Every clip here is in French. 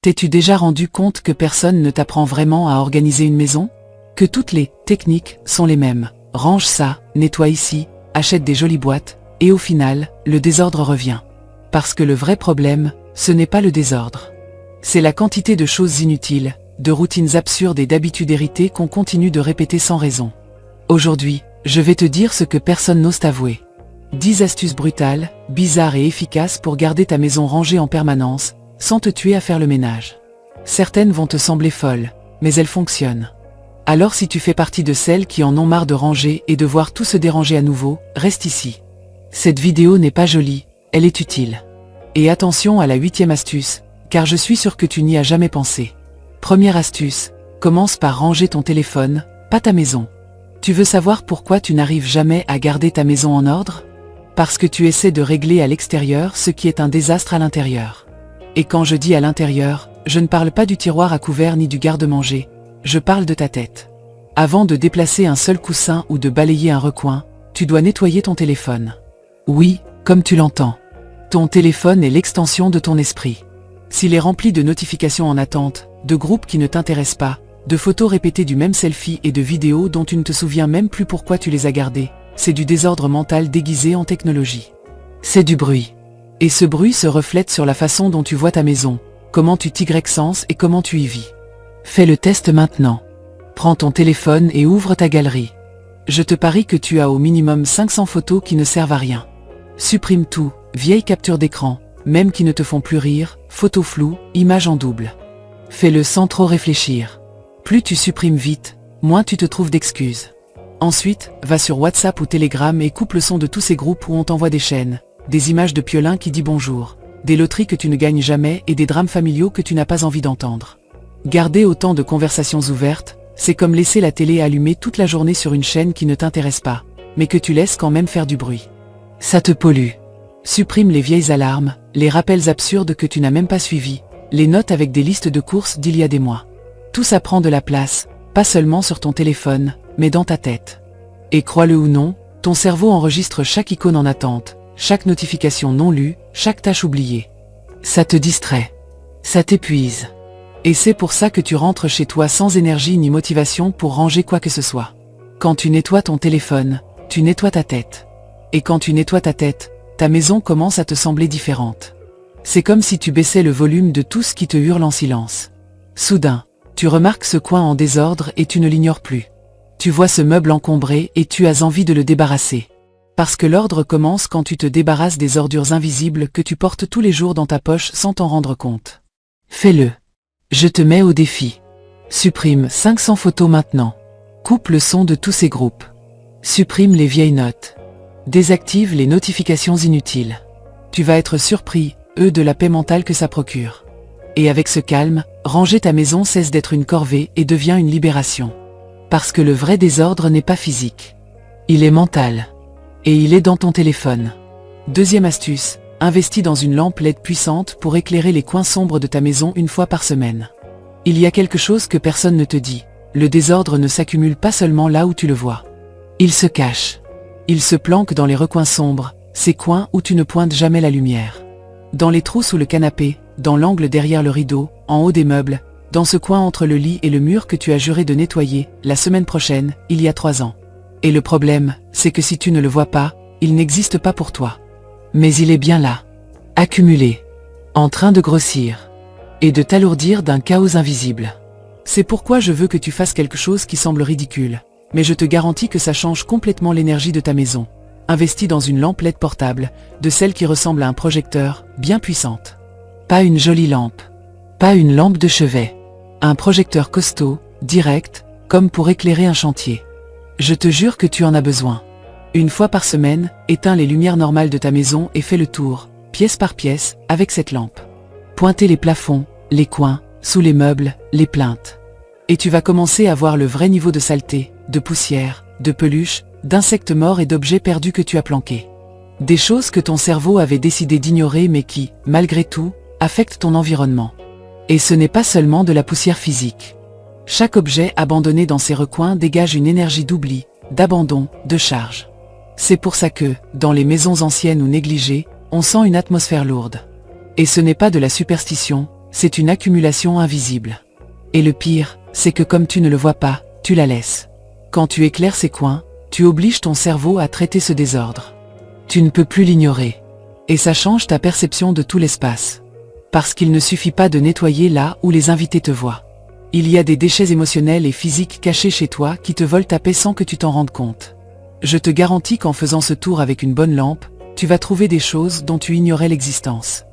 T'es-tu déjà rendu compte que personne ne t'apprend vraiment à organiser une maison? Que toutes les techniques sont les mêmes. Range ça, nettoie ici, achète des jolies boîtes, et au final, le désordre revient. Parce que le vrai problème, ce n'est pas le désordre. C'est la quantité de choses inutiles, de routines absurdes et d'habitudes héritées qu'on continue de répéter sans raison. Aujourd'hui, je vais te dire ce que personne n'ose t'avouer. 10 astuces brutales, bizarres et efficaces pour garder ta maison rangée en permanence, sans te tuer à faire le ménage. Certaines vont te sembler folles, mais elles fonctionnent. Alors si tu fais partie de celles qui en ont marre de ranger et de voir tout se déranger à nouveau, reste ici. Cette vidéo n'est pas jolie, elle est utile. Et attention à la 8e astuce, car je suis sûr que tu n'y as jamais pensé. Première astuce, commence par ranger ton téléphone, pas ta maison. Tu veux savoir pourquoi tu n'arrives jamais à garder ta maison en ordre? Parce que tu essaies de régler à l'extérieur ce qui est un désastre à l'intérieur. Et quand je dis à l'intérieur, je ne parle pas du tiroir à couvert ni du garde-manger, je parle de ta tête. Avant de déplacer un seul coussin ou de balayer un recoin, tu dois nettoyer ton téléphone. Oui, comme tu l'entends. Ton téléphone est l'extension de ton esprit. S'il est rempli de notifications en attente, de groupes qui ne t'intéressent pas, de photos répétées du même selfie et de vidéos dont tu ne te souviens même plus pourquoi tu les as gardées, c'est du désordre mental déguisé en technologie. C'est du bruit. Et ce bruit se reflète sur la façon dont tu vois ta maison, comment tu t'y sens et comment tu y vis. Fais le test maintenant. Prends ton téléphone et ouvre ta galerie. Je te parie que tu as au minimum 500 photos qui ne servent à rien. Supprime tout, vieilles captures d'écran, même qui ne te font plus rire, photos floues, images en double. Fais-le sans trop réfléchir. Plus tu supprimes vite, moins tu te trouves d'excuses. Ensuite, va sur WhatsApp ou Telegram et coupe le son de tous ces groupes où on t'envoie des chaînes, des images de Piolin qui dit bonjour, des loteries que tu ne gagnes jamais et des drames familiaux que tu n'as pas envie d'entendre. Garder autant de conversations ouvertes, c'est comme laisser la télé allumée toute la journée sur une chaîne qui ne t'intéresse pas, mais que tu laisses quand même faire du bruit. Ça te pollue. Supprime les vieilles alarmes, les rappels absurdes que tu n'as même pas suivis, les notes avec des listes de courses d'il y a des mois. Tout ça prend de la place, pas seulement sur ton téléphone, mais dans ta tête. Et crois-le ou non, ton cerveau enregistre chaque icône en attente, chaque notification non lue, chaque tâche oubliée. Ça te distrait. Ça t'épuise. Et c'est pour ça que tu rentres chez toi sans énergie ni motivation pour ranger quoi que ce soit. Quand tu nettoies ton téléphone, tu nettoies ta tête. Et quand tu nettoies ta tête, ta maison commence à te sembler différente. C'est comme si tu baissais le volume de tout ce qui te hurle en silence. Soudain, tu remarques ce coin en désordre et tu ne l'ignores plus. Tu vois ce meuble encombré et tu as envie de le débarrasser. Parce que l'ordre commence quand tu te débarrasses des ordures invisibles que tu portes tous les jours dans ta poche sans t'en rendre compte. Fais-le. Je te mets au défi. Supprime 500 photos maintenant. Coupe le son de tous ces groupes. Supprime les vieilles notes. Désactive les notifications inutiles. Tu vas être surpris, de la paix mentale que ça procure. Et avec ce calme, ranger ta maison cesse d'être une corvée et devient une libération. Parce que le vrai désordre n'est pas physique. Il est mental. Et il est dans ton téléphone. Deuxième astuce, investis dans une lampe LED puissante pour éclairer les coins sombres de ta maison une fois par semaine. Il y a quelque chose que personne ne te dit. Le désordre ne s'accumule pas seulement là où tu le vois. Il se cache. Il se planque dans les recoins sombres, ces coins où tu ne pointes jamais la lumière. Dans les trous sous le canapé, dans l'angle derrière le rideau, en haut des meubles, dans ce coin entre le lit et le mur que tu as juré de nettoyer, la semaine prochaine, il y a 3 ans. Et le problème, c'est que si tu ne le vois pas, il n'existe pas pour toi. Mais il est bien là. Accumulé. En train de grossir. Et de t'alourdir d'un chaos invisible. C'est pourquoi je veux que tu fasses quelque chose qui semble ridicule. Mais je te garantis que ça change complètement l'énergie de ta maison. Investis dans une lampe LED portable, de celle qui ressemble à un projecteur, bien puissante. Pas une jolie lampe. Pas une lampe de chevet. Un projecteur costaud, direct, comme pour éclairer un chantier. Je te jure que tu en as besoin. Une fois par semaine, éteins les lumières normales de ta maison et fais le tour, pièce par pièce, avec cette lampe. Pointez les plafonds, les coins, sous les meubles, les plinthes. Et tu vas commencer à voir le vrai niveau de saleté, de poussière, de peluche, d'insectes morts et d'objets perdus que tu as planqués. Des choses que ton cerveau avait décidé d'ignorer mais qui, malgré tout, affectent ton environnement. Et ce n'est pas seulement de la poussière physique. Chaque objet abandonné dans ces recoins dégage une énergie d'oubli, d'abandon, de charge. C'est pour ça que, dans les maisons anciennes ou négligées, on sent une atmosphère lourde. Et ce n'est pas de la superstition, c'est une accumulation invisible. Et le pire, c'est que comme tu ne le vois pas, tu la laisses. Quand tu éclaires ces coins, tu obliges ton cerveau à traiter ce désordre. Tu ne peux plus l'ignorer. Et ça change ta perception de tout l'espace. Parce qu'il ne suffit pas de nettoyer là où les invités te voient. Il y a des déchets émotionnels et physiques cachés chez toi qui te volent ta paix sans que tu t'en rendes compte. Je te garantis qu'en faisant ce tour avec une bonne lampe, tu vas trouver des choses dont tu ignorais l'existence.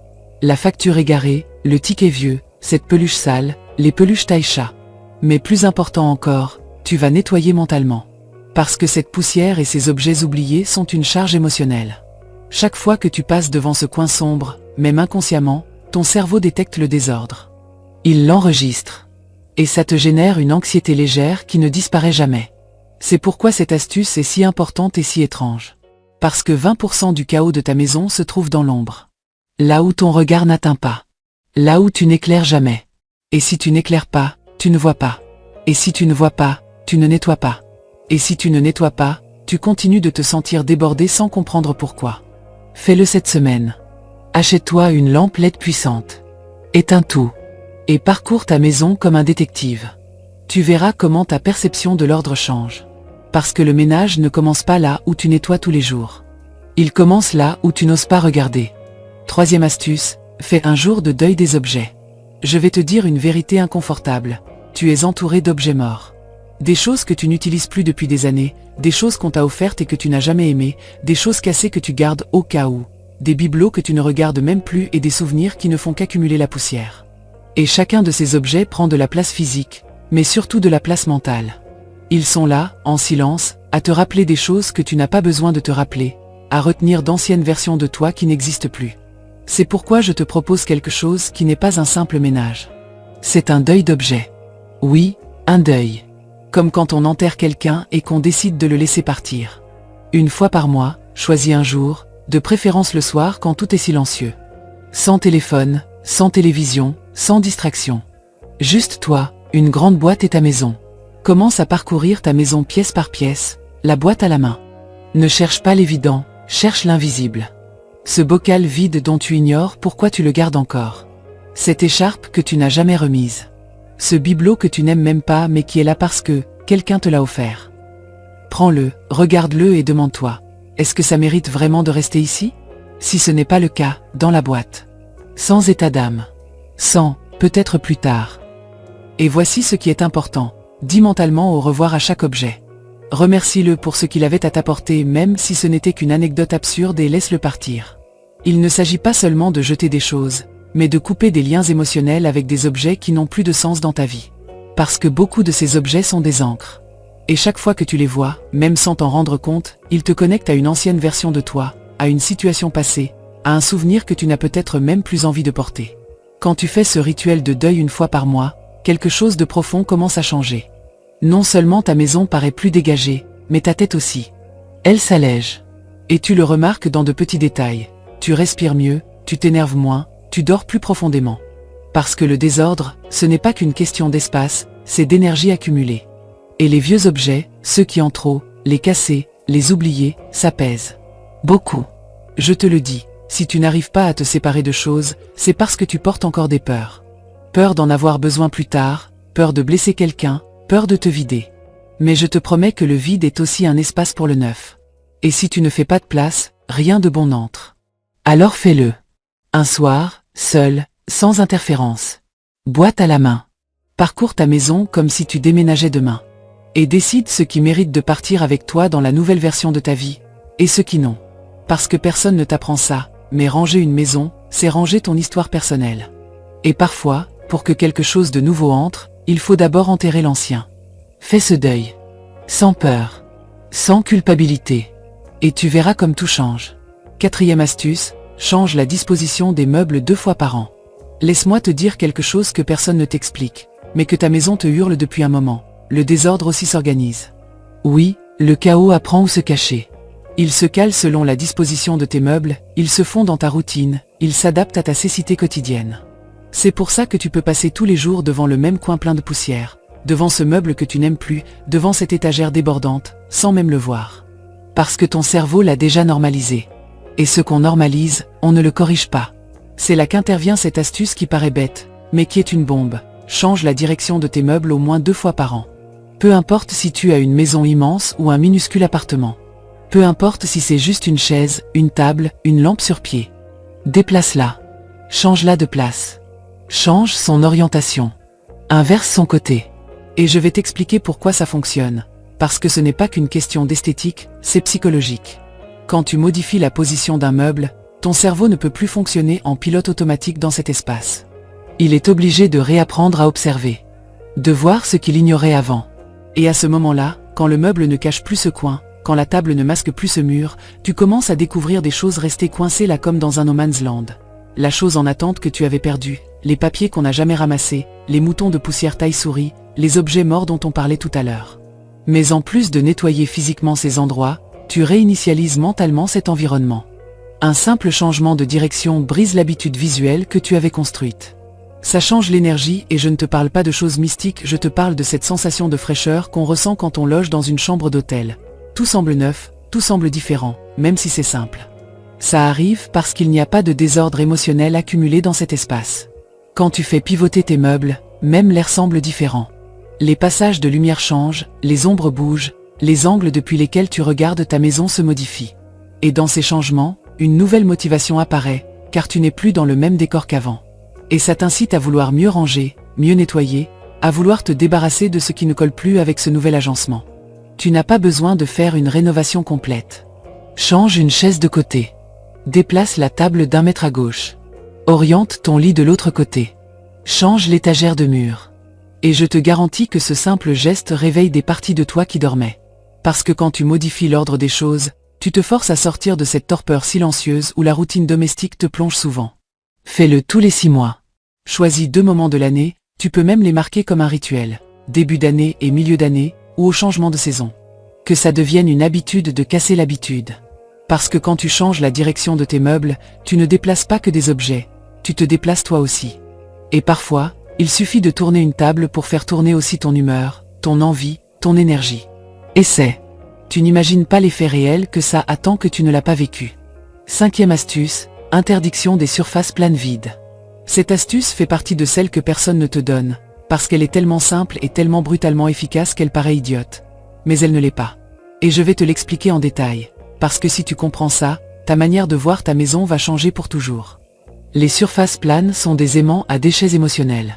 La facture égarée, le ticket vieux, cette peluche sale, les peluches taille-chat. Mais plus important encore, tu vas nettoyer mentalement. Parce que cette poussière et ces objets oubliés sont une charge émotionnelle. Chaque fois que tu passes devant ce coin sombre, même inconsciemment, ton cerveau détecte le désordre. Il l'enregistre. Et ça te génère une anxiété légère qui ne disparaît jamais. C'est pourquoi cette astuce est si importante et si étrange. Parce que 20% du chaos de ta maison se trouve dans l'ombre. Là où ton regard n'atteint pas. Là où tu n'éclaires jamais. Et si tu n'éclaires pas, tu ne vois pas. Et si tu ne vois pas, tu ne nettoies pas. Et si tu ne nettoies pas, tu continues de te sentir débordé sans comprendre pourquoi. Fais-le cette semaine. Achète-toi une lampe LED puissante. Éteins tout. Et parcours ta maison comme un détective. Tu verras comment ta perception de l'ordre change. Parce que le ménage ne commence pas là où tu nettoies tous les jours. Il commence là où tu n'oses pas regarder. Troisième astuce, fais un jour de deuil des objets. Je vais te dire une vérité inconfortable. Tu es entouré d'objets morts. Des choses que tu n'utilises plus depuis des années, des choses qu'on t'a offertes et que tu n'as jamais aimées, des choses cassées que tu gardes au cas où, des bibelots que tu ne regardes même plus et des souvenirs qui ne font qu'accumuler la poussière. Et chacun de ces objets prend de la place physique, mais surtout de la place mentale. Ils sont là, en silence, à te rappeler des choses que tu n'as pas besoin de te rappeler, à retenir d'anciennes versions de toi qui n'existent plus. C'est pourquoi je te propose quelque chose qui n'est pas un simple ménage. C'est un deuil d'objets. Oui, un deuil. Comme quand on enterre quelqu'un et qu'on décide de le laisser partir. Une fois par mois, choisis un jour, de préférence le soir quand tout est silencieux. Sans téléphone, sans télévision, sans distraction. Juste toi, une grande boîte et ta maison. Commence à parcourir ta maison pièce par pièce, la boîte à la main. Ne cherche pas l'évident, cherche l'invisible. Ce bocal vide dont tu ignores pourquoi tu le gardes encore. Cette écharpe que tu n'as jamais remise. Ce bibelot que tu n'aimes même pas mais qui est là parce que quelqu'un te l'a offert. Prends-le, regarde-le et demande-toi, est-ce que ça mérite vraiment de rester ici? Si ce n'est pas le cas, dans la boîte. Sans état d'âme. Sans, peut-être plus tard. Et voici ce qui est important, dis mentalement au revoir à chaque objet. Remercie-le pour ce qu'il avait à t'apporter même si ce n'était qu'une anecdote absurde et laisse-le partir. Il ne s'agit pas seulement de jeter des choses, mais de couper des liens émotionnels avec des objets qui n'ont plus de sens dans ta vie. Parce que beaucoup de ces objets sont des ancres. Et chaque fois que tu les vois, même sans t'en rendre compte, ils te connectent à une ancienne version de toi, à une situation passée, à un souvenir que tu n'as peut-être même plus envie de porter. Quand tu fais ce rituel de deuil une fois par mois, quelque chose de profond commence à changer. Non seulement ta maison paraît plus dégagée, mais ta tête aussi. Elle s'allège. Et tu le remarques dans de petits détails. Tu respires mieux, tu t'énerves moins, tu dors plus profondément. Parce que le désordre, ce n'est pas qu'une question d'espace, c'est d'énergie accumulée. Et les vieux objets, ceux qui en trop, les casser, les oublier, ça pèse. Beaucoup. Je te le dis, si tu n'arrives pas à te séparer de choses, c'est parce que tu portes encore des peurs. Peur d'en avoir besoin plus tard, peur de blesser quelqu'un, peur de te vider. Mais je te promets que le vide est aussi un espace pour le neuf. Et si tu ne fais pas de place, rien de bon n'entre. Alors fais-le. Un soir, seul, sans interférence. Boîte à la main. Parcours ta maison comme si tu déménageais demain. Et décide ce qui mérite de partir avec toi dans la nouvelle version de ta vie, et ce qui non. Parce que personne ne t'apprend ça, mais ranger une maison, c'est ranger ton histoire personnelle. Et parfois, pour que quelque chose de nouveau entre, il faut d'abord enterrer l'ancien. Fais ce deuil. Sans peur. Sans culpabilité. Et tu verras comme tout change. Quatrième astuce, change la disposition des meubles 2 fois par an. Laisse-moi te dire quelque chose que personne ne t'explique, mais que ta maison te hurle depuis un moment. Le désordre aussi s'organise. Oui, le chaos apprend où se cacher. Il se cale selon la disposition de tes meubles, il se fond dans ta routine, il s'adapte à ta cécité quotidienne. C'est pour ça que tu peux passer tous les jours devant le même coin plein de poussière, devant ce meuble que tu n'aimes plus, devant cette étagère débordante, sans même le voir. Parce que ton cerveau l'a déjà normalisé. Et ce qu'on normalise, on ne le corrige pas. C'est là qu'intervient cette astuce qui paraît bête, mais qui est une bombe. Change la direction de tes meubles au moins 2 fois par an. Peu importe si tu as une maison immense ou un minuscule appartement. Peu importe si c'est juste une chaise, une table, une lampe sur pied. Déplace-la. Change-la de place. Change son orientation. Inverse son côté. Et je vais t'expliquer pourquoi ça fonctionne. Parce que ce n'est pas qu'une question d'esthétique, c'est psychologique. Quand tu modifies la position d'un meuble, ton cerveau ne peut plus fonctionner en pilote automatique dans cet espace. Il est obligé de réapprendre à observer. De voir ce qu'il ignorait avant. Et à ce moment-là, quand le meuble ne cache plus ce coin, quand la table ne masque plus ce mur, tu commences à découvrir des choses restées coincées là comme dans un no man's land. La chose en attente que tu avais perdue, les papiers qu'on n'a jamais ramassés, les moutons de poussière taille-souris, les objets morts dont on parlait tout à l'heure. Mais en plus de nettoyer physiquement ces endroits, tu réinitialises mentalement cet environnement. Un simple changement de direction brise l'habitude visuelle que tu avais construite. Ça change l'énergie et je ne te parle pas de choses mystiques, je te parle de cette sensation de fraîcheur qu'on ressent quand on loge dans une chambre d'hôtel. Tout semble neuf, tout semble différent, même si c'est simple. Ça arrive parce qu'il n'y a pas de désordre émotionnel accumulé dans cet espace. Quand tu fais pivoter tes meubles, même l'air semble différent. Les passages de lumière changent, les ombres bougent, les angles depuis lesquels tu regardes ta maison se modifient. Et dans ces changements, une nouvelle motivation apparaît, car tu n'es plus dans le même décor qu'avant. Et ça t'incite à vouloir mieux ranger, mieux nettoyer, à vouloir te débarrasser de ce qui ne colle plus avec ce nouvel agencement. Tu n'as pas besoin de faire une rénovation complète. Change une chaise de côté. Déplace la table d'1 mètre à gauche. Oriente ton lit de l'autre côté. Change l'étagère de mur. Et je te garantis que ce simple geste réveille des parties de toi qui dormaient. Parce que quand tu modifies l'ordre des choses, tu te forces à sortir de cette torpeur silencieuse où la routine domestique te plonge souvent. Fais-le tous les 6 mois. Choisis 2 moments de l'année, tu peux même les marquer comme un rituel. Début d'année et milieu d'année, ou au changement de saison. Que ça devienne une habitude de casser l'habitude. Parce que quand tu changes la direction de tes meubles, tu ne déplaces pas que des objets, tu te déplaces toi aussi. Et parfois, il suffit de tourner une table pour faire tourner aussi ton humeur, ton envie, ton énergie. Essaie. Tu n'imagines pas l'effet réel que ça a tant que tu ne l'as pas vécu. 5e astuce, interdiction des surfaces planes vides. Cette astuce fait partie de celles que personne ne te donne, parce qu'elle est tellement simple et tellement brutalement efficace qu'elle paraît idiote. Mais elle ne l'est pas. Et je vais te l'expliquer en détail, parce que si tu comprends ça, ta manière de voir ta maison va changer pour toujours. Les surfaces planes sont des aimants à déchets émotionnels.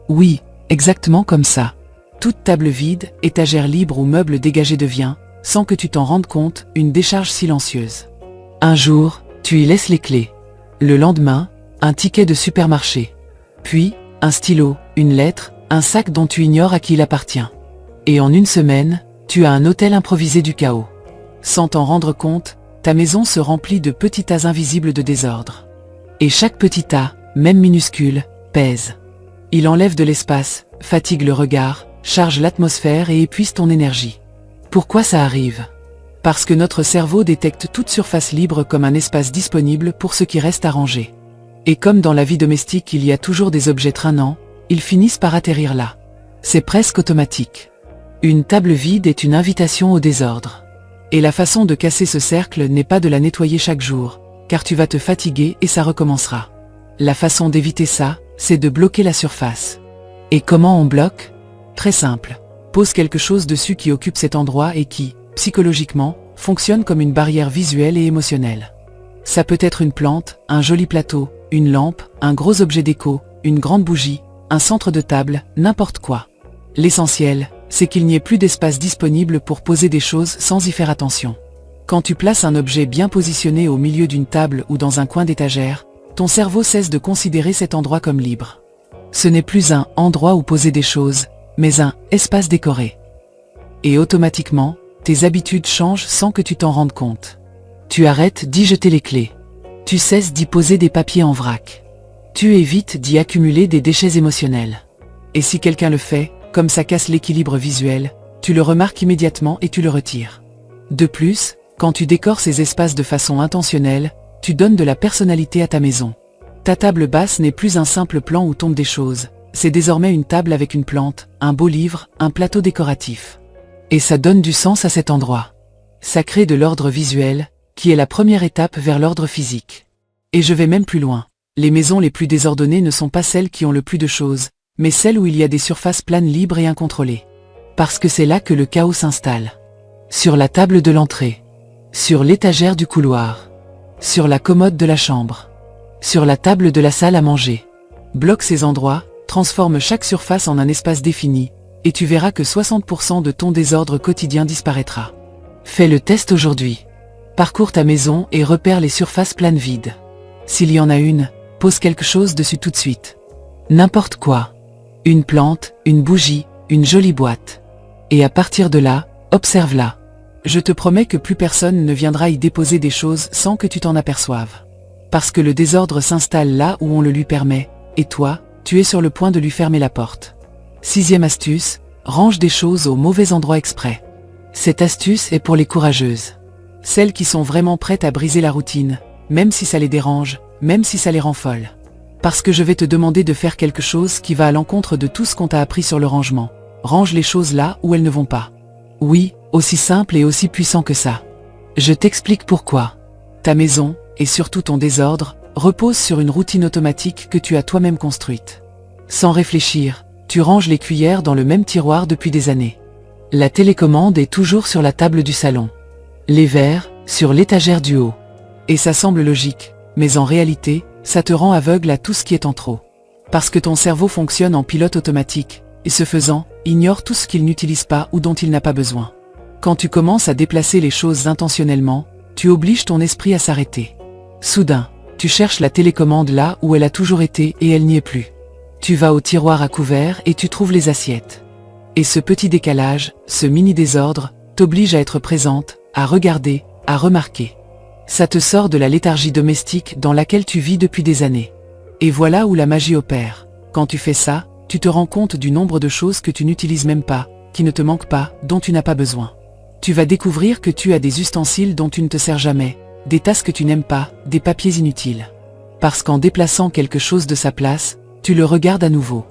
Oui, exactement comme ça. Toute table vide, étagère libre ou meuble dégagé devient, sans que tu t'en rendes compte, une décharge silencieuse. Un jour, tu y laisses les clés. Le lendemain, un ticket de supermarché. Puis, un stylo, une lettre, un sac dont tu ignores à qui il appartient. Et en une semaine, tu as un hôtel improvisé du chaos. Sans t'en rendre compte, ta maison se remplit de petits tas invisibles de désordre. Et chaque petit tas, même minuscule, pèse. Il enlève de l'espace, fatigue le regard, charge l'atmosphère et épuise ton énergie. Pourquoi ça arrive? Parce que notre cerveau détecte toute surface libre comme un espace disponible pour ce qui reste à ranger. Et comme dans la vie domestique il y a toujours des objets traînants, ils finissent par atterrir là. C'est presque automatique. Une table vide est une invitation au désordre. Et la façon de casser ce cercle n'est pas de la nettoyer chaque jour, car tu vas te fatiguer et ça recommencera. La façon d'éviter ça, c'est de bloquer la surface. Et comment on bloque? Très simple. Pose quelque chose dessus qui occupe cet endroit et qui, psychologiquement, fonctionne comme une barrière visuelle et émotionnelle. Ça peut être une plante, un joli plateau, une lampe, un gros objet déco, une grande bougie, un centre de table, n'importe quoi. L'essentiel, c'est qu'il n'y ait plus d'espace disponible pour poser des choses sans y faire attention. Quand tu places un objet bien positionné au milieu d'une table ou dans un coin d'étagère, ton cerveau cesse de considérer cet endroit comme libre. Ce n'est plus un endroit où poser des choses, mais un espace décoré. Et automatiquement, tes habitudes changent sans que tu t'en rendes compte. Tu arrêtes d'y jeter les clés. Tu cesses d'y poser des papiers en vrac. Tu évites d'y accumuler des déchets émotionnels. Et si quelqu'un le fait, comme ça casse l'équilibre visuel, tu le remarques immédiatement et tu le retires. De plus, quand tu décores ces espaces de façon intentionnelle, tu donnes de la personnalité à ta maison. Ta table basse n'est plus un simple plan où tombent des choses, c'est désormais une table avec une plante, un beau livre, un plateau décoratif. Et ça donne du sens à cet endroit. Ça crée de l'ordre visuel, qui est la première étape vers l'ordre physique. Et je vais même plus loin. Les maisons les plus désordonnées ne sont pas celles qui ont le plus de choses, mais celles où il y a des surfaces planes libres et incontrôlées. Parce que c'est là que le chaos s'installe. Sur la table de l'entrée. Sur l'étagère du couloir. Sur la commode de la chambre. Sur la table de la salle à manger. Bloque ces endroits, transforme chaque surface en un espace défini, et tu verras que 60% de ton désordre quotidien disparaîtra. Fais le test aujourd'hui. Parcours ta maison et repère les surfaces planes vides. S'il y en a une, pose quelque chose dessus tout de suite. N'importe quoi. Une plante, une bougie, une jolie boîte. Et à partir de là, observe-la. Je te promets que plus personne ne viendra y déposer des choses sans que tu t'en aperçoives. Parce que le désordre s'installe là où on le lui permet, et toi, tu es sur le point de lui fermer la porte. 6e astuce, range des choses au mauvais endroit exprès. Cette astuce est pour les courageuses. Celles qui sont vraiment prêtes à briser la routine, même si ça les dérange, même si ça les rend folles. Parce que je vais te demander de faire quelque chose qui va à l'encontre de tout ce qu'on t'a appris sur le rangement. Range les choses là où elles ne vont pas. Oui, aussi simple et aussi puissant que ça. Je t'explique pourquoi. Ta maison, et surtout ton désordre, repose sur une routine automatique que tu as toi-même construite. Sans réfléchir, tu ranges les cuillères dans le même tiroir depuis des années. La télécommande est toujours sur la table du salon. Les verres, sur l'étagère du haut. Et ça semble logique, mais en réalité, ça te rend aveugle à tout ce qui est en trop. Parce que ton cerveau fonctionne en pilote automatique, et ce faisant, ignore tout ce qu'il n'utilise pas ou dont il n'a pas besoin. Quand tu commences à déplacer les choses intentionnellement, tu obliges ton esprit à s'arrêter. Soudain, tu cherches la télécommande là où elle a toujours été et elle n'y est plus. Tu vas au tiroir à couverts et tu trouves les assiettes. Et ce petit décalage, ce mini désordre, t'oblige à être présente, à regarder, à remarquer. Ça te sort de la léthargie domestique dans laquelle tu vis depuis des années. Et voilà où la magie opère. Quand tu fais ça, tu te rends compte du nombre de choses que tu n'utilises même pas, qui ne te manquent pas, dont tu n'as pas besoin. Tu vas découvrir que tu as des ustensiles dont tu ne te sers jamais, des tasses que tu n'aimes pas, des papiers inutiles. Parce qu'en déplaçant quelque chose de sa place, tu le regardes à nouveau.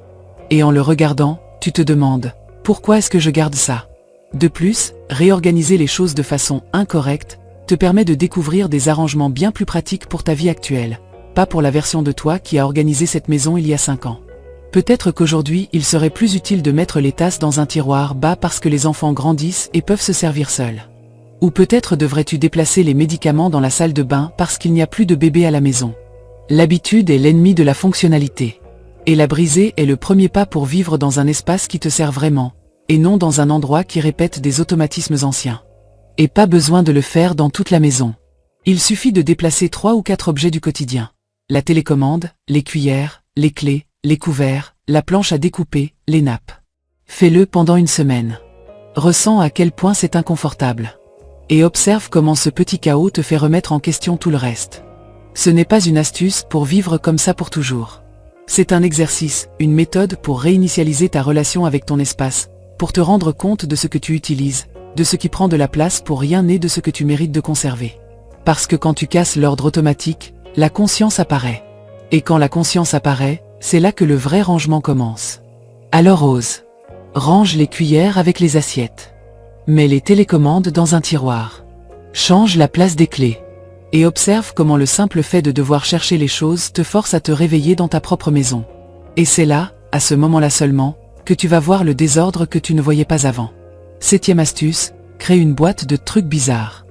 Et en le regardant, tu te demandes, pourquoi est-ce que je garde ça? De plus, réorganiser les choses de façon incorrecte te permet de découvrir des arrangements bien plus pratiques pour ta vie actuelle, pas pour la version de toi qui a organisé cette maison il y a 5 ans. Peut-être qu'aujourd'hui, il serait plus utile de mettre les tasses dans un tiroir bas parce que les enfants grandissent et peuvent se servir seuls. Ou peut-être devrais-tu déplacer les médicaments dans la salle de bain parce qu'il n'y a plus de bébé à la maison. L'habitude est l'ennemi de la fonctionnalité. Et la briser est le premier pas pour vivre dans un espace qui te sert vraiment, et non dans un endroit qui répète des automatismes anciens. Et pas besoin de le faire dans toute la maison. Il suffit de déplacer 3 ou 4 objets du quotidien. La télécommande, les cuillères, les clés, les couverts, la planche à découper, les nappes. Fais-le pendant une semaine. Ressens à quel point c'est inconfortable. Et observe comment ce petit chaos te fait remettre en question tout le reste. Ce n'est pas une astuce pour vivre comme ça pour toujours. C'est un exercice, une méthode pour réinitialiser ta relation avec ton espace, pour te rendre compte de ce que tu utilises, de ce qui prend de la place pour rien et de ce que tu mérites de conserver. Parce que quand tu casses l'ordre automatique, la conscience apparaît. Et quand la conscience apparaît, c'est là que le vrai rangement commence. Alors ose. Range les cuillères avec les assiettes. Mets les télécommandes dans un tiroir. Change la place des clés. Et observe comment le simple fait de devoir chercher les choses te force à te réveiller dans ta propre maison. Et c'est là, à ce moment-là seulement, que tu vas voir le désordre que tu ne voyais pas avant. 7e astuce, crée une boîte de trucs bizarres.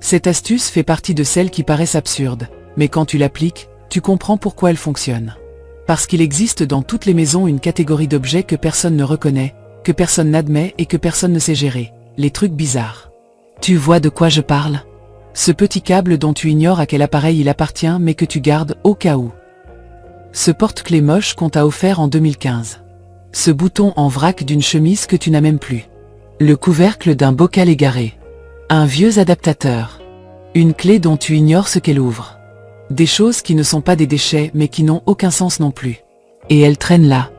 Cette astuce fait partie de celles qui paraissent absurdes, mais quand tu l'appliques, tu comprends pourquoi elle fonctionne. Parce qu'il existe dans toutes les maisons une catégorie d'objets que personne ne reconnaît, que personne n'admet et que personne ne sait gérer, les trucs bizarres. Tu vois de quoi je parle? Ce petit câble dont tu ignores à quel appareil il appartient mais que tu gardes au cas où. Ce porte-clés moche qu'on t'a offert en 2015. Ce bouton en vrac d'une chemise que tu n'as même plus. Le couvercle d'un bocal égaré. Un vieux adaptateur. Une clé dont tu ignores ce qu'elle ouvre. Des choses qui ne sont pas des déchets mais qui n'ont aucun sens non plus. Et elles traînent là.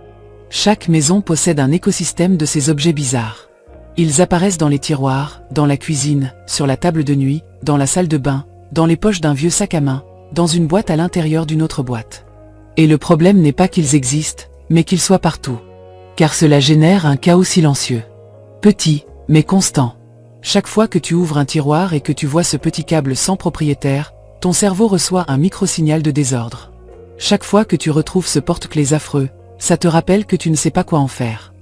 Chaque maison possède un écosystème de ces objets bizarres. Ils apparaissent dans les tiroirs, dans la cuisine, sur la table de nuit, dans la salle de bain, dans les poches d'un vieux sac à main, dans une boîte à l'intérieur d'une autre boîte. Et le problème n'est pas qu'ils existent, mais qu'ils soient partout. Car cela génère un chaos silencieux. Petit, mais constant. Chaque fois que tu ouvres un tiroir et que tu vois ce petit câble sans propriétaire, ton cerveau reçoit un micro-signal de désordre. Chaque fois que tu retrouves ce porte-clés affreux, ça te rappelle que tu ne sais pas quoi en faire.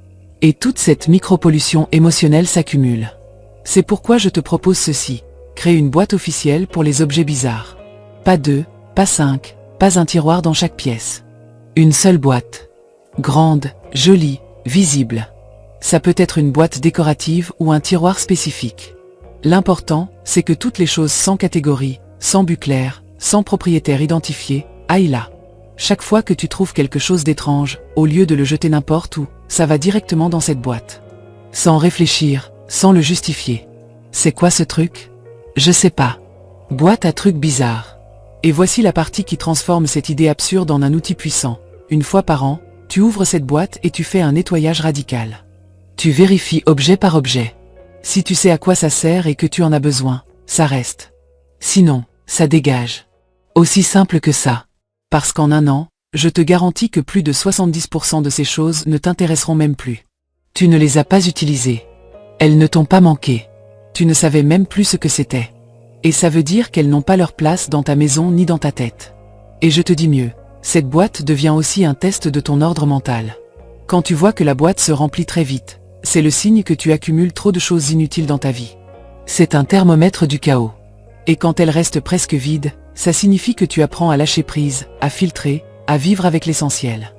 Et toute cette micropollution émotionnelle s'accumule. C'est pourquoi je te propose ceci. Crée une boîte officielle pour les objets bizarres. Pas 2, pas 5, pas un tiroir dans chaque pièce. Une seule boîte. Grande, jolie, visible. Ça peut être une boîte décorative ou un tiroir spécifique. L'important, c'est que toutes les choses sans catégorie, sans but clair, sans propriétaire identifié, aillent là. Chaque fois que tu trouves quelque chose d'étrange, au lieu de le jeter n'importe où, ça va directement dans cette boîte. Sans réfléchir, sans le justifier. C'est quoi ce truc? Je sais pas. Boîte à trucs bizarres. Et voici la partie qui transforme cette idée absurde en un outil puissant. Une fois par an, tu ouvres cette boîte et tu fais un nettoyage radical. Tu vérifies objet par objet. Si tu sais à quoi ça sert et que tu en as besoin, ça reste. Sinon, ça dégage. Aussi simple que ça. Parce qu'en un an, je te garantis que plus de 70% de ces choses ne t'intéresseront même plus. Tu ne les as pas utilisées. Elles ne t'ont pas manqué. Tu ne savais même plus ce que c'était. Et ça veut dire qu'elles n'ont pas leur place dans ta maison ni dans ta tête. Et je te dis mieux, cette boîte devient aussi un test de ton ordre mental. Quand tu vois que la boîte se remplit très vite, c'est le signe que tu accumules trop de choses inutiles dans ta vie. C'est un thermomètre du chaos. Et quand elle reste presque vide, ça signifie que tu apprends à lâcher prise, à filtrer, à vivre avec l'essentiel.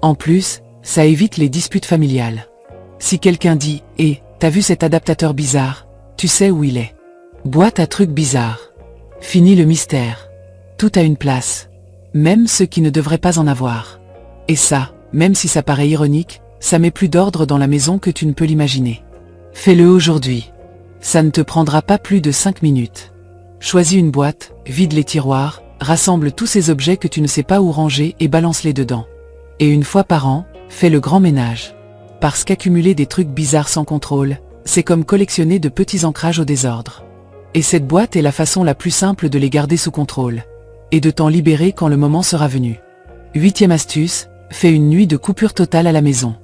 En plus, ça évite les disputes familiales. Si quelqu'un dit « Eh, t'as vu cet adaptateur bizarre ?» Tu sais où il est. Boîte à trucs bizarres. Fini le mystère. Tout a une place. Même ceux qui ne devraient pas en avoir. Et ça, même si ça paraît ironique, ça met plus d'ordre dans la maison que tu ne peux l'imaginer. Fais-le aujourd'hui. Ça ne te prendra pas plus de 5 minutes. Choisis une boîte, vide les tiroirs, rassemble tous ces objets que tu ne sais pas où ranger et balance-les dedans. Et une fois par an, fais le grand ménage. Parce qu'accumuler des trucs bizarres sans contrôle, c'est comme collectionner de petits ancrages au désordre. Et cette boîte est la façon la plus simple de les garder sous contrôle. Et de t'en libérer quand le moment sera venu. 8e astuce, fais une nuit de coupure totale à la maison.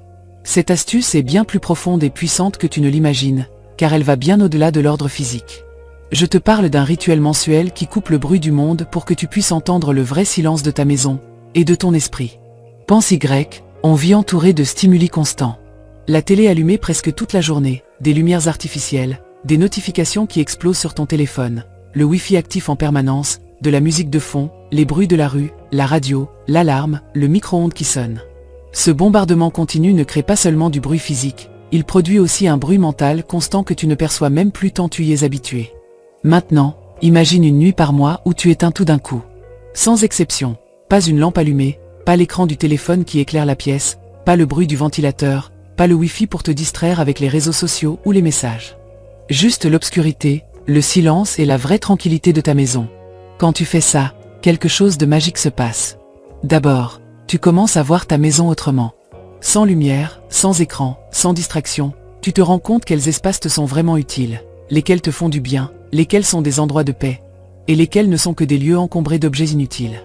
Cette astuce est bien plus profonde et puissante que tu ne l'imagines, car elle va bien au-delà de l'ordre physique. Je te parle d'un rituel mensuel qui coupe le bruit du monde pour que tu puisses entendre le vrai silence de ta maison, et de ton esprit. Pense Y, on vit entouré de stimuli constants. La télé allumée presque toute la journée, des lumières artificielles, des notifications qui explosent sur ton téléphone, le Wi-Fi actif en permanence, de la musique de fond, les bruits de la rue, la radio, l'alarme, le micro-ondes qui sonne. Ce bombardement continu ne crée pas seulement du bruit physique, il produit aussi un bruit mental constant que tu ne perçois même plus tant tu y es habitué. Maintenant, imagine une nuit par mois où tu éteins tout d'un coup. Sans exception, pas une lampe allumée, pas l'écran du téléphone qui éclaire la pièce, pas le bruit du ventilateur, pas le Wi-Fi pour te distraire avec les réseaux sociaux ou les messages. Juste l'obscurité, le silence et la vraie tranquillité de ta maison. Quand tu fais ça, quelque chose de magique se passe. D'abord, tu commences à voir ta maison autrement. Sans lumière, sans écran, sans distraction, tu te rends compte quels espaces te sont vraiment utiles, lesquels te font du bien, lesquels sont des endroits de paix, et lesquels ne sont que des lieux encombrés d'objets inutiles.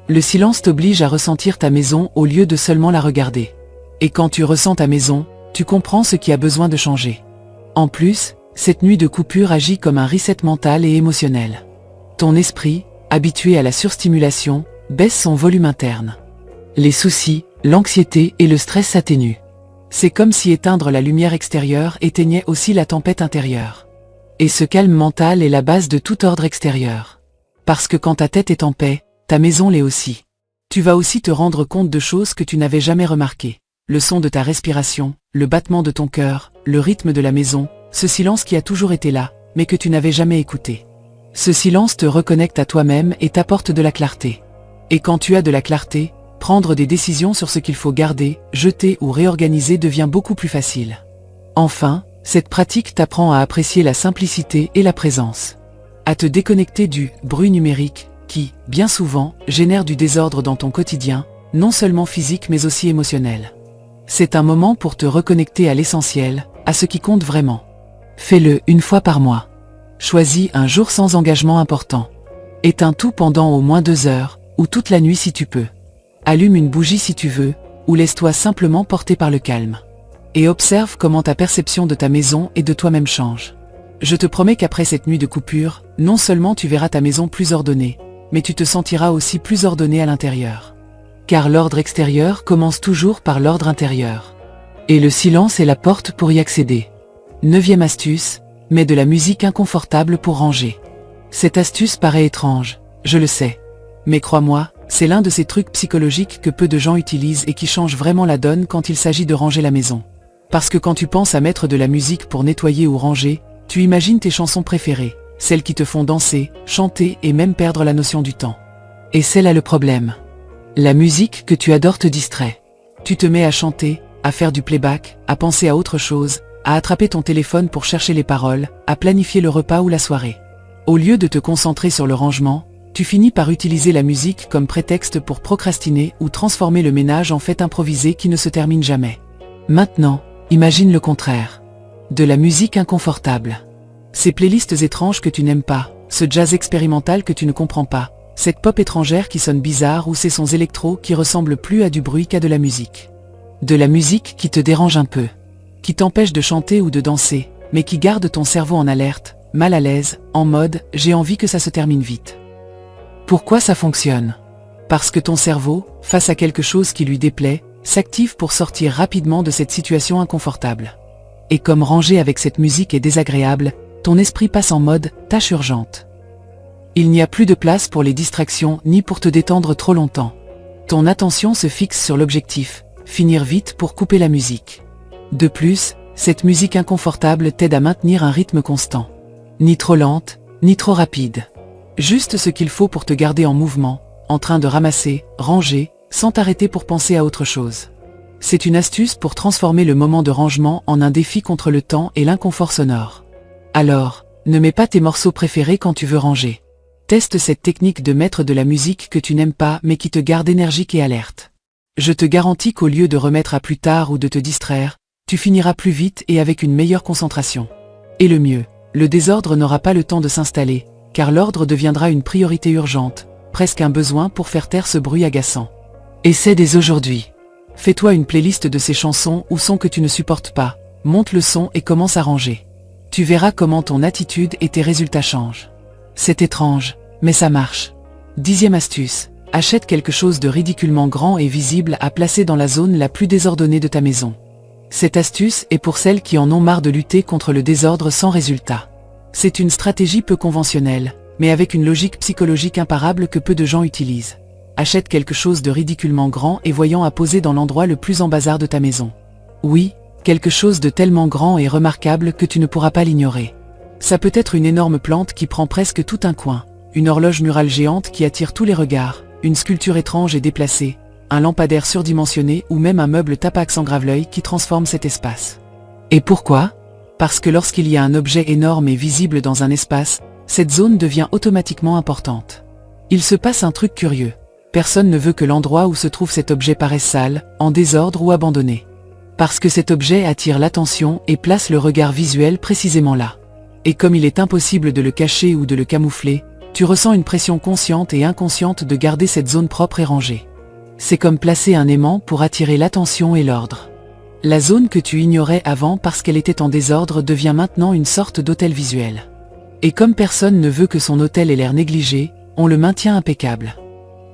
Le silence t'oblige à ressentir ta maison au lieu de seulement la regarder. Et quand tu ressens ta maison, tu comprends ce qui a besoin de changer. En plus, cette nuit de coupure agit comme un reset mental et émotionnel. Ton esprit, habitué à la surstimulation, baisse son volume interne. Les soucis, l'anxiété et le stress s'atténuent. C'est comme si éteindre la lumière extérieure éteignait aussi la tempête intérieure. Et ce calme mental est la base de tout ordre extérieur. Parce que quand ta tête est en paix, ta maison l'est aussi. Tu vas aussi te rendre compte de choses que tu n'avais jamais remarquées. Le son de ta respiration, le battement de ton cœur, le rythme de la maison, ce silence qui a toujours été là, mais que tu n'avais jamais écouté. Ce silence te reconnecte à toi-même et t'apporte de la clarté. Et quand tu as de la clarté, prendre des décisions sur ce qu'il faut garder, jeter ou réorganiser devient beaucoup plus facile. Enfin, cette pratique t'apprend à apprécier la simplicité et la présence. À te déconnecter du bruit numérique qui, bien souvent, génère du désordre dans ton quotidien, non seulement physique mais aussi émotionnel. C'est un moment pour te reconnecter à l'essentiel, à ce qui compte vraiment. Fais-le une fois par mois. Choisis un jour sans engagement important. Éteins tout pendant au moins 2 heures, ou toute la nuit si tu peux. Allume une bougie si tu veux, ou laisse-toi simplement porter par le calme. Et observe comment ta perception de ta maison et de toi-même change. Je te promets qu'après cette nuit de coupure, non seulement tu verras ta maison plus ordonnée, mais tu te sentiras aussi plus ordonné à l'intérieur. car l'ordre extérieur commence toujours par l'ordre intérieur. Et le silence est la porte pour y accéder. 9e astuce, mets de la musique inconfortable pour ranger. Cette astuce paraît étrange, je le sais. Mais crois-moi, c'est l'un de ces trucs psychologiques que peu de gens utilisent et qui changent vraiment la donne quand il s'agit de ranger la maison. Parce que quand tu penses à mettre de la musique pour nettoyer ou ranger, tu imagines tes chansons préférées, celles qui te font danser, chanter et même perdre la notion du temps. Et c'est là le problème. La musique que tu adores te distrait. Tu te mets à chanter, à faire du playback, à penser à autre chose, à attraper ton téléphone pour chercher les paroles, à planifier le repas ou la soirée. Au lieu de te concentrer sur le rangement, tu finis par utiliser la musique comme prétexte pour procrastiner ou transformer le ménage en fête improvisée qui ne se termine jamais. Maintenant, imagine le contraire. De la musique inconfortable. Ces playlists étranges que tu n'aimes pas, ce jazz expérimental que tu ne comprends pas, cette pop étrangère qui sonne bizarre ou ces sons électro qui ressemblent plus à du bruit qu'à de la musique. De la musique qui te dérange un peu, qui t'empêche de chanter ou de danser, mais qui garde ton cerveau en alerte, mal à l'aise, en mode « j'ai envie que ça se termine vite ». Pourquoi ça fonctionne? Parce que ton cerveau, face à quelque chose qui lui déplaît, s'active pour sortir rapidement de cette situation inconfortable. Et comme ranger avec cette musique est désagréable, ton esprit passe en mode « tâche urgente ». Il n'y a plus de place pour les distractions ni pour te détendre trop longtemps. Ton attention se fixe sur l'objectif, finir vite pour couper la musique. De plus, cette musique inconfortable t'aide à maintenir un rythme constant. Ni trop lente, ni trop rapide. Juste ce qu'il faut pour te garder en mouvement, en train de ramasser, ranger, sans t'arrêter pour penser à autre chose. C'est une astuce pour transformer le moment de rangement en un défi contre le temps et l'inconfort sonore. Alors, ne mets pas tes morceaux préférés quand tu veux ranger. Teste cette technique de mettre de la musique que tu n'aimes pas mais qui te garde énergique et alerte. Je te garantis qu'au lieu de remettre à plus tard ou de te distraire, tu finiras plus vite et avec une meilleure concentration. Et le mieux, le désordre n'aura pas le temps de s'installer, car l'ordre deviendra une priorité urgente, presque un besoin pour faire taire ce bruit agaçant. Essaie dès aujourd'hui. Fais-toi une playlist de ces chansons ou sons que tu ne supportes pas, monte le son et commence à ranger. Tu verras comment ton attitude et tes résultats changent. C'est étrange, mais ça marche. 10e astuce, achète quelque chose de ridiculement grand et visible à placer dans la zone la plus désordonnée de ta maison. Cette astuce est pour celles qui en ont marre de lutter contre le désordre sans résultat. C'est une stratégie peu conventionnelle, mais avec une logique psychologique imparable que peu de gens utilisent. Achète quelque chose de ridiculement grand et voyant à poser dans l'endroit le plus en bazar de ta maison. Oui, quelque chose de tellement grand et remarquable que tu ne pourras pas l'ignorer. Ça peut être une énorme plante qui prend presque tout un coin, une horloge murale géante qui attire tous les regards, une sculpture étrange et déplacée, un lampadaire surdimensionné ou même un meuble tapax en grave-l'œil qui transforme cet espace. Et pourquoi ? Parce que lorsqu'il y a un objet énorme et visible dans un espace, cette zone devient automatiquement importante. Il se passe un truc curieux. Personne ne veut que l'endroit où se trouve cet objet paraisse sale, en désordre ou abandonné. Parce que cet objet attire l'attention et place le regard visuel précisément là. Et comme il est impossible de le cacher ou de le camoufler, tu ressens une pression consciente et inconsciente de garder cette zone propre et rangée. C'est comme placer un aimant pour attirer l'attention et l'ordre. La zone que tu ignorais avant parce qu'elle était en désordre devient maintenant une sorte d'hôtel visuel. Et comme personne ne veut que son hôtel ait l'air négligé, on le maintient impeccable.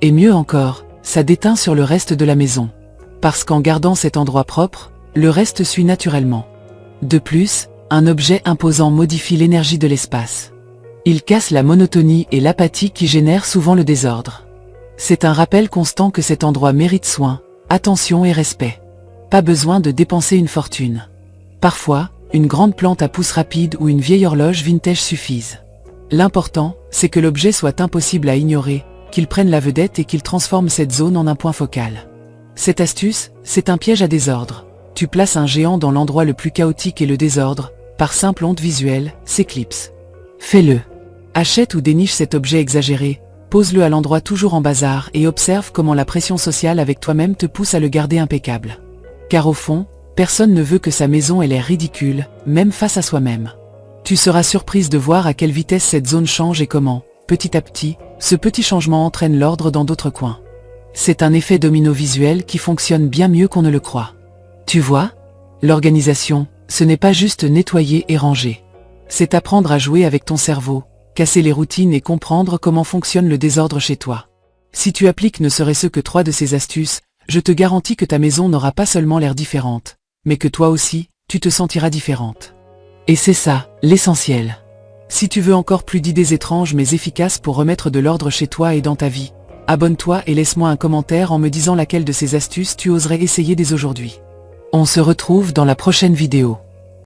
Et mieux encore, ça déteint sur le reste de la maison. Parce qu'en gardant cet endroit propre, le reste suit naturellement. De plus, un objet imposant modifie l'énergie de l'espace. Il casse la monotonie et l'apathie qui génèrent souvent le désordre. C'est un rappel constant que cet endroit mérite soin, attention et respect. Pas besoin de dépenser une fortune. Parfois, une grande plante à pouce rapide ou une vieille horloge vintage suffisent. L'important, c'est que l'objet soit impossible à ignorer, qu'il prenne la vedette et qu'il transforme cette zone en un point focal. Cette astuce, c'est un piège à désordre. Tu places un géant dans l'endroit le plus chaotique et le désordre, par simple honte visuelle, s'éclipse. Fais-le. Achète ou déniche cet objet exagéré, pose-le à l'endroit toujours en bazar et observe comment la pression sociale avec toi-même te pousse à le garder impeccable. Car au fond, personne ne veut que sa maison ait l'air ridicule, même face à soi-même. Tu seras surprise de voir à quelle vitesse cette zone change et comment, petit à petit, ce petit changement entraîne l'ordre dans d'autres coins. C'est un effet domino visuel qui fonctionne bien mieux qu'on ne le croit. Tu vois ? L'organisation, ce n'est pas juste nettoyer et ranger. C'est apprendre à jouer avec ton cerveau, casser les routines et comprendre comment fonctionne le désordre chez toi. Si tu appliques ne serait-ce que 3 de ces astuces, je te garantis que ta maison n'aura pas seulement l'air différente, mais que toi aussi, tu te sentiras différente. Et c'est ça, l'essentiel. Si tu veux encore plus d'idées étranges mais efficaces pour remettre de l'ordre chez toi et dans ta vie, abonne-toi et laisse-moi un commentaire en me disant laquelle de ces astuces tu oserais essayer dès aujourd'hui. On se retrouve dans la prochaine vidéo.